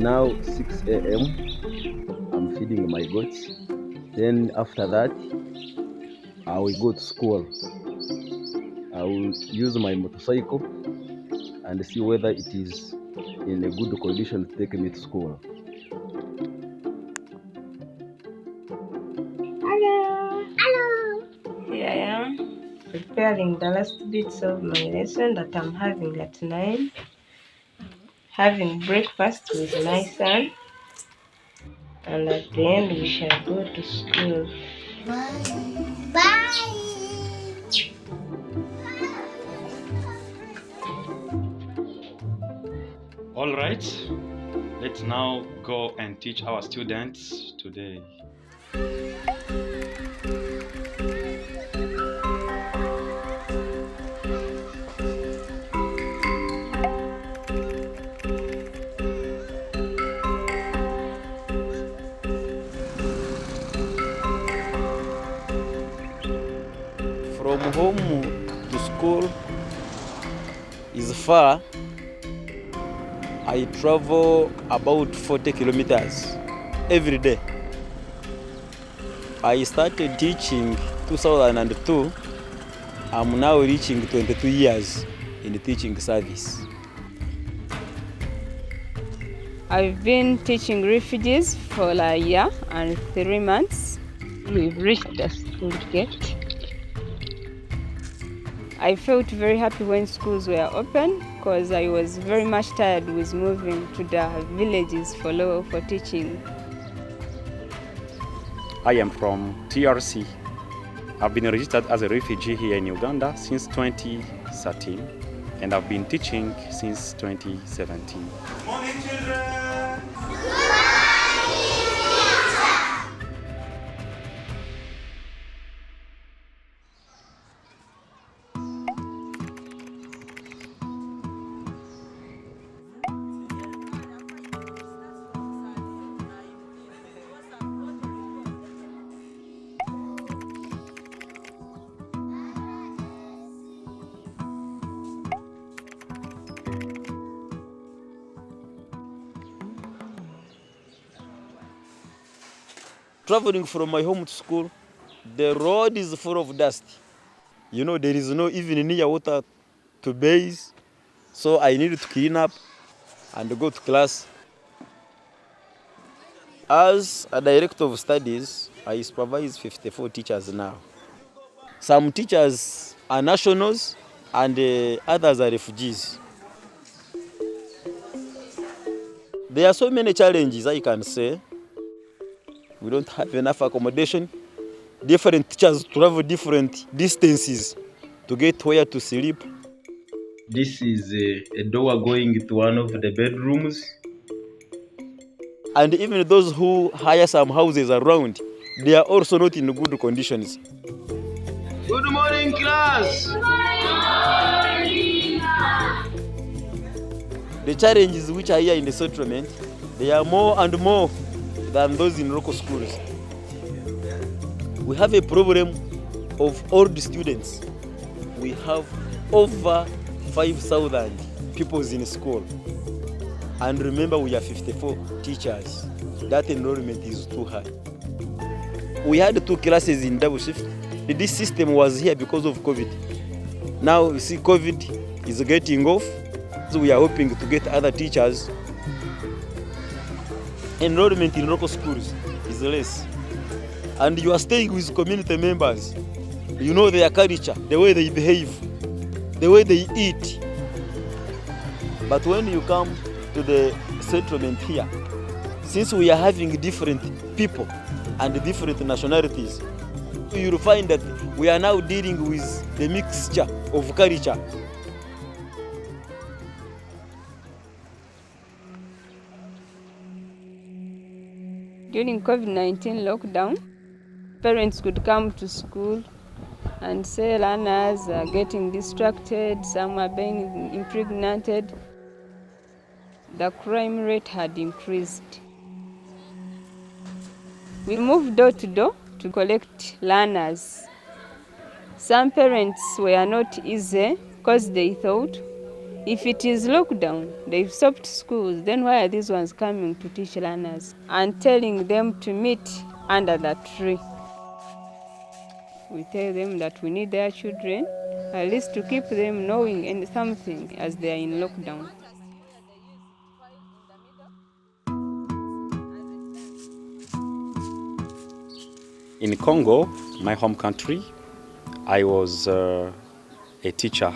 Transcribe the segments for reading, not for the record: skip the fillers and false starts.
now 6 a.m. I'm feeding my goats. Then after that, I will go to school. I will use my motorcycle and see whether it is in a good condition to take me to school. Hello. Here I am preparing the last bits of my lesson that I'm having at 9. Having breakfast with my son. And at the end we shall go to school. Bye. Bye. All right, let's now go and teach our students today. From home to school is far. I travel about 40 kilometers every day. I started teaching 2002. I'm now reaching 22 years in the teaching service. I've been teaching refugees for a year and 3 months. We've reached the school gate. I felt very happy when schools were open because I was very much tired with moving to the villages for teaching. I am from TRC. I've been registered as a refugee here in Uganda since 2013, and I've been teaching since 2017. Good morning, children! Traveling from my home to school, the road is full of dust. There is no even near water to bathe, so I need to clean up and go to class. As a director of studies, I supervise 54 teachers now. Some teachers are nationals and others are refugees. There are so many challenges, I can say. We don't have enough accommodation. Different teachers travel different distances to get where to sleep. This is a door going to one of the bedrooms. And even those who hire some houses around, they are also not in good conditions. Good morning, class! Good morning. The challenges which are here in the settlement, they are more and more than those in local schools. We have a problem of old students. We have over 5,000 pupils in school. And remember, we are 54 teachers. That enrollment is too high. We had 2 classes in double shift. This system was here because of COVID. Now you see COVID is getting off, so we are hoping to get other teachers. Enrollment in local schools is less. And you are staying with community members. You know their culture, the way they behave, the way they eat. But when you come to the settlement here, since we are having different people and different nationalities, you will find that we are now dealing with the mixture of culture. During COVID-19 lockdown, parents could come to school and say learners are getting distracted, some are being impregnated. The crime rate had increased. We moved door to door to collect learners. Some parents were not easy because they thought If it is lockdown, they've stopped schools, then why are these ones coming to teach learners and telling them to meet under the tree? We tell them that we need their children, at least to keep them knowing something as they are in lockdown. In Congo, my home country, I was a teacher.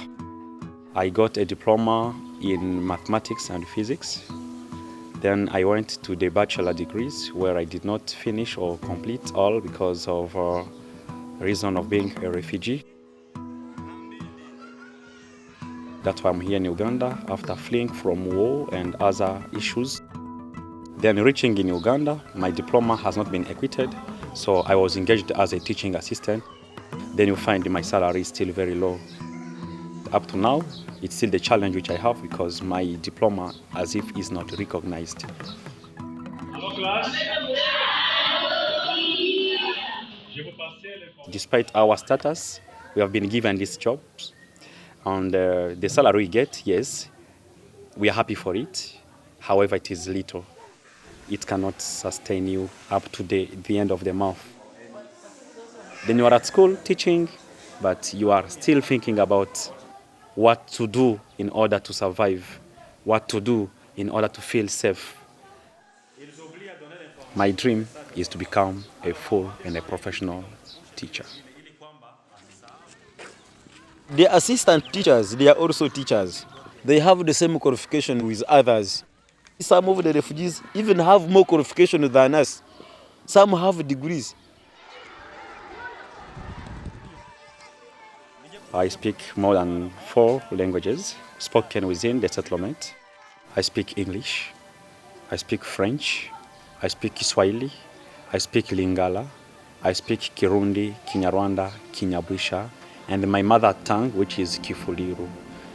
I got a diploma in mathematics and physics. Then I went to the bachelor degrees where I did not finish or complete all because of reason of being a refugee. That's why I'm here in Uganda after fleeing from war and other issues. Then reaching in Uganda, my diploma has not been equited, so I was engaged as a teaching assistant. Then you find my salary is still very low. Up to now, it's still the challenge which I have because my diploma as if is not recognized. Hello, class. Despite our status, we have been given these jobs, and the salary we get, yes, we are happy for it. However, it is little. It cannot sustain you up to the end of the month. Then you are at school teaching, but you are still thinking about what to do in order to survive, what to do in order to feel safe. My dream is to become a full and a professional teacher. The assistant teachers, they are also teachers. They have the same qualification with others. Some of the refugees even have more qualification than us. Some have degrees. I speak more than 4 languages spoken within the settlement. I speak English, I speak French, I speak Kiswahili, I speak Lingala, I speak Kirundi, Kinyarwanda, Kinyabwisha, and my mother tongue, which is Kifuliru.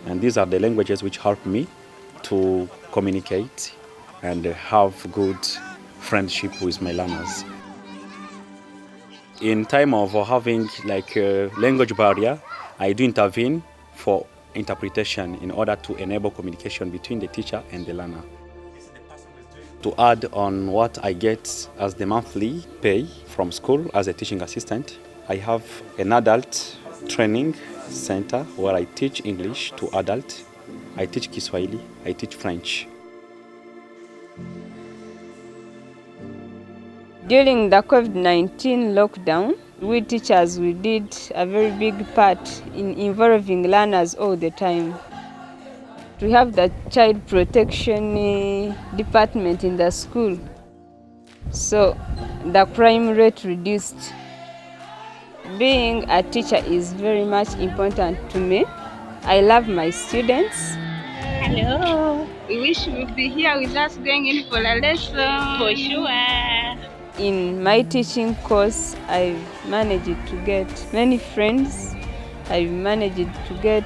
And these are the languages which help me to communicate and have good friendship with my learners. In time of having like a language barrier, I do intervene for interpretation in order to enable communication between the teacher and the learner. To add on what I get as the monthly pay from school as a teaching assistant, I have an adult training center where I teach English to adults. I teach Kiswahili, I teach French. During the COVID-19 lockdown, we teachers, we did a very big part in involving learners all the time. We have the child protection department in the school, so the crime rate reduced. Being a teacher is very much important to me. I love my students. Hello. We wish you would be here with us going in for a lesson. For sure. In my teaching course, I've managed to get many friends. I've managed to get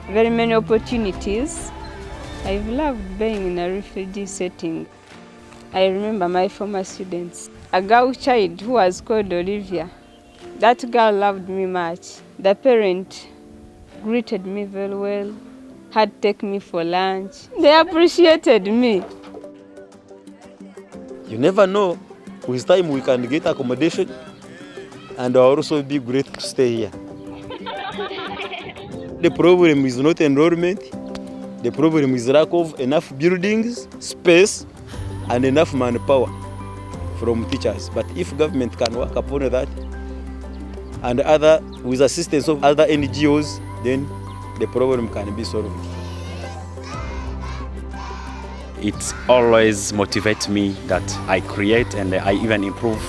very many opportunities. I've loved being in a refugee setting. I remember my former students. A girl child who was called Olivia. That girl loved me much. The parent greeted me very well, had to take me for lunch. They appreciated me. You never know. With time we can get accommodation and also be great to stay here. The problem is not enrollment. The problem is lack of enough buildings, space, and enough manpower from teachers. But if government can work upon that, and with assistance of other NGOs, then the problem can be solved. It always motivates me that I create and I even improve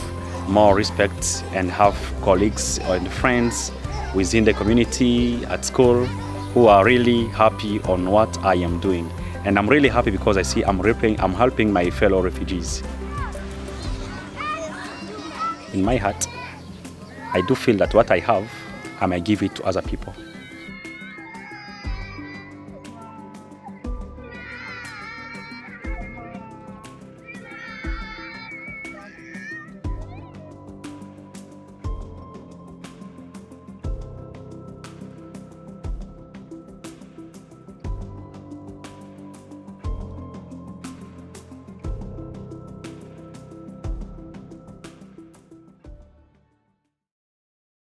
more respect and have colleagues and friends within the community at school who are really happy on what I am doing. And I'm really happy because I see I'm helping my fellow refugees. In my heart, I do feel that what I have, I may give it to other people.